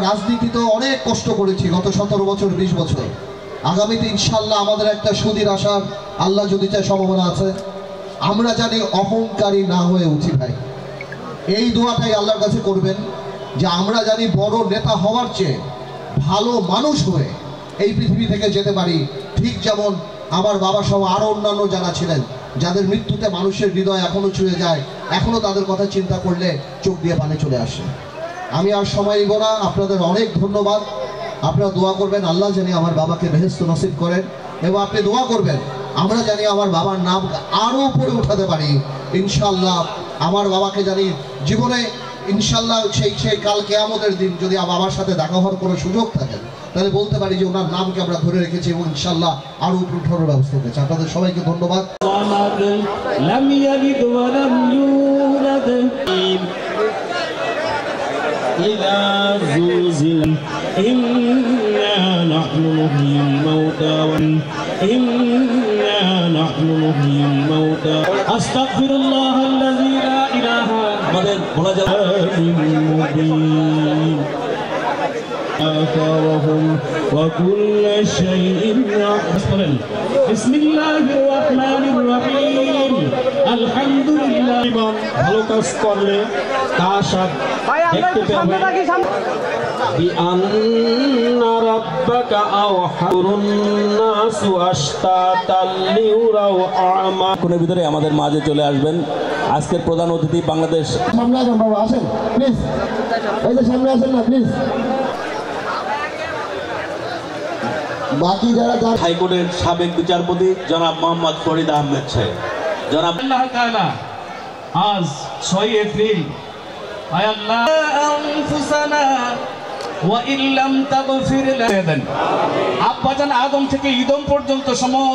রাজনীতিতে অনেক কষ্ট করেছি গত 17 বছর 20 বছর। আগামীতে ইনশাআল্লাহ আমাদের একটা সুদীর আশার আল্লাহ যদি চায় সম্ভাবনা আছে। আমরা জানি অহংকারী না হয়ে উঠি ভাই, এই দোয়াটাই আল্লাহর কাছে করবেন যে আমরা জানি বড় নেতা হওয়ার চেয়ে ভালো মানুষ হয়ে এই পৃথিবী থেকে যেতে পারি। ঠিক যেমন আমার বাবা সহ আরও অন্যান্য যারা ছিলেন, যাদের মৃত্যুতে মানুষের হৃদয় এখনো ছুঁয়ে যায়, এখনো তাদের কথা চিন্তা করলে চোখ দিয়ে পানি চলে আসে। আমি আর সময় নিব না, আপনাদের অনেক ধন্যবাদ। আপনারা দোয়া করবেন আল্লাহ জানি আমার বাবাকে বেহেশত নসিব করেন, এবং আপনি দোয়া করবেন আমরা জানি আমার বাবার নাম আরও উপরে উঠাতে পারি ইনশাআল্লাহ। আমার বাবাকে জানি জীবনে ইনশাআল্লাহ সেই কাল কিয়ামতের দিন যদি আমার বাবার সাথে দেখা হওয়ার কোনো সুযোগ থাকে, তাহলে বলতে পারি যে ওনার নামকে আমরা ধরে রেখেছি এবং ইনশাআল্লাহ আরও উপরে উঠানোর ব্যবস্থা করেছি। আপনাদের সবাইকে ধন্যবাদ। إذا زلزل إنا نحن نحيي الموتى إنا نحن نحيي الموتى أستغفر الله الذي لا إله إلا هو آثارهم وكل شيء يحصل. بسم الله الرحمن الرحيم الحمد لله. ভালো কাজ করলে তার সাথে দেখতে পাবেন بأن ربك أوحى الناس أشتاتا ليروا أعمالهم. কোনের ভিতরে আমাদের মাঝে চলে আসবেন আজকের প্রধান অতিথি বাংলাদেশ। সামনে আসেন বাবা, আসেন প্লিজ, এই যে সামনে আসেন না প্লিজ। বাকি যারা হাইকোর্টের সাবেক বিচারপতি জনাব মোহাম্মদ ফরিদ আহমেদ সাহেব, জনাব আল্লাহ তাআলা আজ 6 এপ্রিল আয় আল্লাহ আনফুসানা ওয়া ইল্লাম তাগফির লানা আব্বাজান আদম থেকে ইদম পর্যন্ত সমস্ত